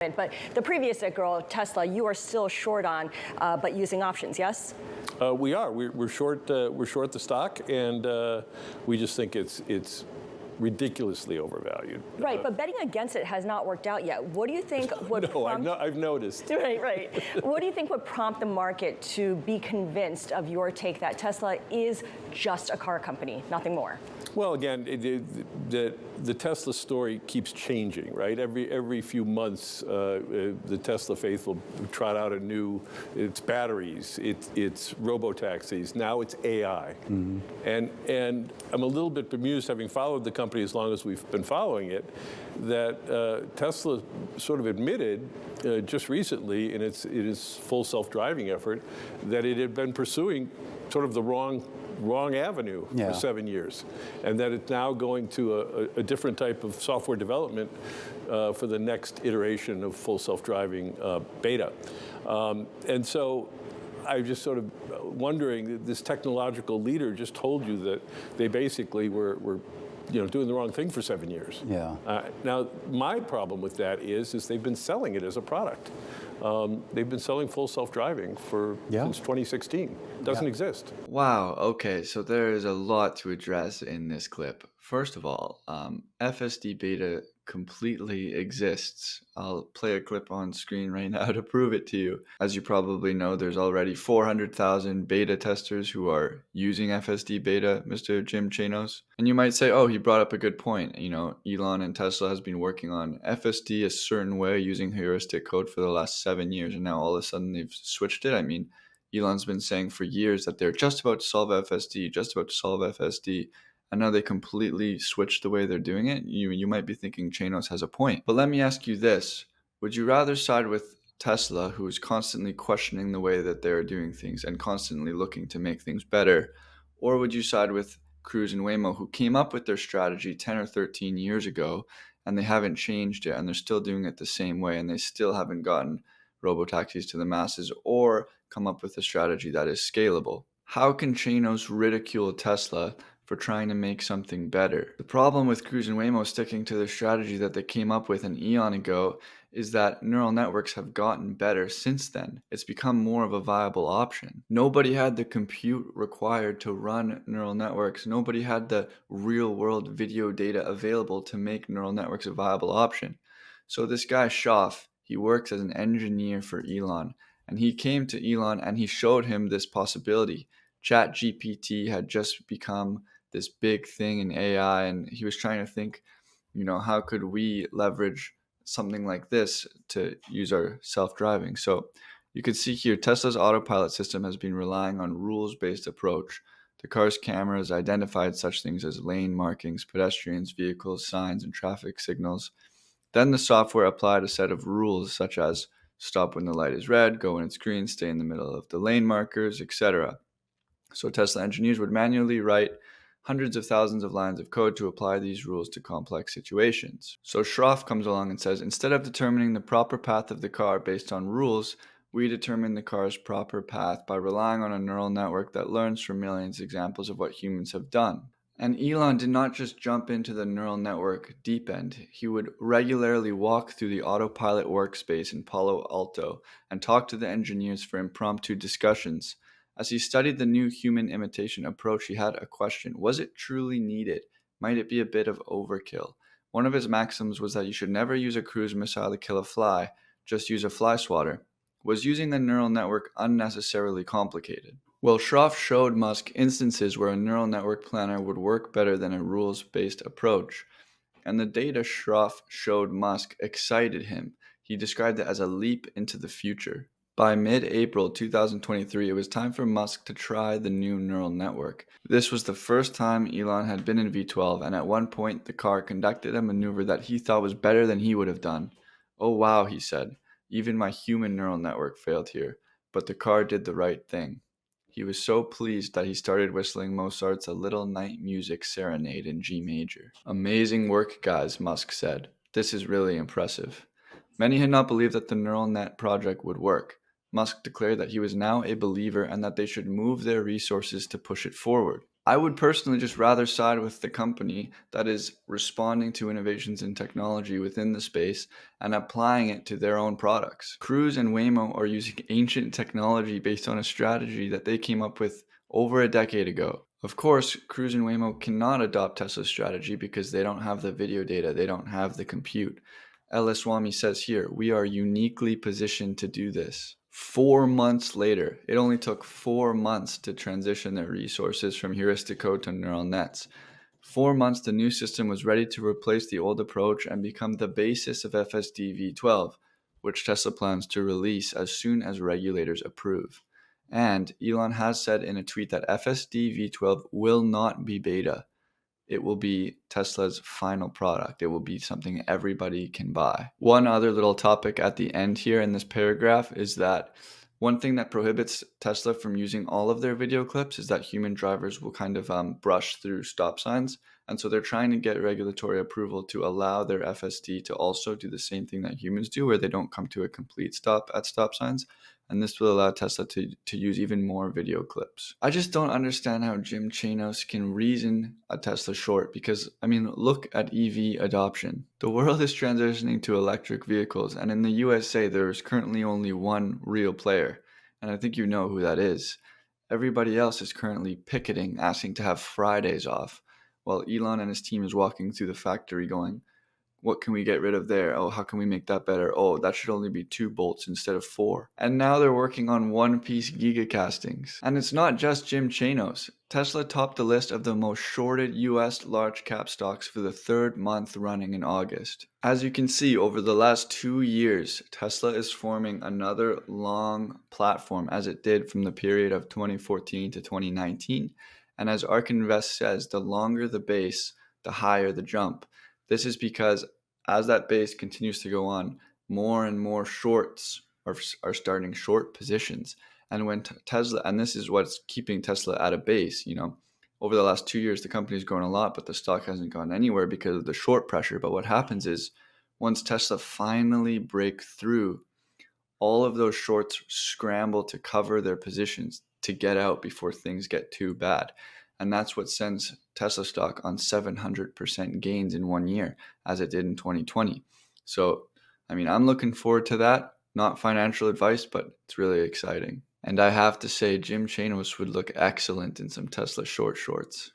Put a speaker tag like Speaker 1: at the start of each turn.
Speaker 1: But the previous girl, Tesla, you are still short on, but using options, yes?
Speaker 2: We are. We're short. We're short the stock, and we just think it's ridiculously overvalued.
Speaker 1: Right, but betting against it has not worked out yet. What do you think would prompt...
Speaker 2: I've noticed.
Speaker 1: Right. What do you think would prompt the market to be convinced of your take that Tesla is just a car company, nothing more?
Speaker 2: Well, again, the Tesla story keeps changing, right? Every few months, the Tesla faithful trot out it's batteries, it's robo-taxis, now it's AI. Mm-hmm. And I'm a little bit bemused, having followed the company as long as we've been following it, that Tesla sort of admitted just recently in its full self-driving effort that it had been pursuing sort of the wrong avenue for 7 years, and that it's now going to a different type of software development for the next iteration of full self-driving beta. And so I'm just sort of wondering, this technological leader just told you that they basically were doing the wrong thing for 7 years.
Speaker 3: Yeah.
Speaker 2: Now, my problem with that is they've been selling it as a product. They've been selling full self-driving since 2016. Doesn't exist.
Speaker 4: Wow. Okay. So there is a lot to address in this clip. First of all, FSD beta completely exists. I'll play a clip on screen right now to prove it to you. As you probably know, there's already 400,000 beta testers who are using FSD beta, Mr. Jim Chanos. And you might say, oh, he brought up a good point. Elon and Tesla has been working on FSD a certain way using heuristic code for the last 7 years, and now all of a sudden they've switched it. I mean, Elon's been saying for years that they're just about to solve FSD, and now they completely switched the way they're doing it. You might be thinking Chanos has a point. But let me ask you this. Would you rather side with Tesla, who is constantly questioning the way that they're doing things and constantly looking to make things better, or would you side with Cruise and Waymo, who came up with their strategy 10 or 13 years ago, and they haven't changed it, and they're still doing it the same way, and they still haven't gotten robotaxis to the masses or come up with a strategy that is scalable? How can Chanos ridicule Tesla for trying to make something better? The problem with Cruise and Waymo sticking to the strategy that they came up with an eon ago is that neural networks have gotten better since then. It's become more of a viable option. Nobody had the compute required to run neural networks. Nobody had the real world video data available to make neural networks a viable option. So this guy Schaff, he works as an engineer for Elon, and he came to Elon and he showed him this possibility. ChatGPT had just become this big thing in AI, and he was trying to think, how could we leverage something like this to use our self-driving? So you can see here, Tesla's autopilot system has been relying on rules-based approach. The car's cameras identified such things as lane markings, pedestrians, vehicles, signs, and traffic signals. Then the software applied a set of rules such as stop when the light is red, go when it's green, stay in the middle of the lane markers, etc. So Tesla engineers would manually write hundreds of thousands of lines of code to apply these rules to complex situations. So Schroff comes along and says, instead of determining the proper path of the car based on rules, we determine the car's proper path by relying on a neural network that learns from millions of examples of what humans have done. And Elon did not just jump into the neural network deep end. He would regularly walk through the autopilot workspace in Palo Alto and talk to the engineers for impromptu discussions. As he studied the new human imitation approach, he had a question. Was it truly needed? Might it be a bit of overkill? One of his maxims was that you should never use a cruise missile to kill a fly, just use a fly swatter. Was using the neural network unnecessarily complicated? Well, Schroff showed Musk instances where a neural network planner would work better than a rules-based approach. And the data Schroff showed Musk excited him. He described it as a leap into the future. By mid-April 2023, it was time for Musk to try the new neural network. This was the first time Elon had been in V12, and at one point the car conducted a maneuver that he thought was better than he would have done. Oh wow, he said. Even my human neural network failed here, but the car did the right thing. He was so pleased that he started whistling Mozart's A Little Night Music Serenade in G major. Amazing work, guys, Musk said. This is really impressive. Many had not believed that the neural net project would work. Musk declared that he was now a believer and that they should move their resources to push it forward. I would personally just rather side with the company that is responding to innovations in technology within the space and applying it to their own products. Cruise and Waymo are using ancient technology based on a strategy that they came up with over a decade ago. Of course, Cruise and Waymo cannot adopt Tesla's strategy because they don't have the video data, they don't have the compute. Swamy says here, we are uniquely positioned to do this. 4 months later, it only took 4 months to transition their resources from heuristic code to neural nets. 4 months, the new system was ready to replace the old approach and become the basis of FSD V12, which Tesla plans to release as soon as regulators approve. And Elon has said in a tweet that FSD V12 will not be beta. It will be Tesla's final product. It will be something everybody can buy. One other little topic at the end here in this paragraph is that one thing that prohibits Tesla from using all of their video clips is that human drivers will kind of brush through stop signs. And so they're trying to get regulatory approval to allow their FSD to also do the same thing that humans do, where they don't come to a complete stop at stop signs. And this will allow Tesla to use even more video clips. I just don't understand how Jim Chanos can reason a Tesla short because, I mean, look at EV adoption. The world is transitioning to electric vehicles, and in the USA, there is currently only one real player, and I think you know who that is. Everybody else is currently picketing, asking to have Fridays off, while Elon and his team is walking through the factory going, what can we get rid of there? Oh, how can we make that better? Oh, that should only be 2 bolts instead of 4. And now they're working on one-piece gigacastings. And it's not just Jim Chanos. Tesla topped the list of the most shorted US large cap stocks for the 3rd month running in August. As you can see, over the last 2 years, Tesla is forming another long platform as it did from the period of 2014 to 2019. And as ARK Invest says, the longer the base, the higher the jump. This is because as that base continues to go on, more and more shorts are starting short positions. And when Tesla, and this is what's keeping Tesla at a base, over the last 2 years, the company's grown a lot, but the stock hasn't gone anywhere because of the short pressure. But what happens is once Tesla finally break through, all of those shorts scramble to cover their positions to get out before things get too bad. And that's what sends Tesla stock on 700% gains in 1 year, as it did in 2020. So, I mean, I'm looking forward to that. Not financial advice, but it's really exciting. And I have to say, Jim Chanos would look excellent in some Tesla shorts.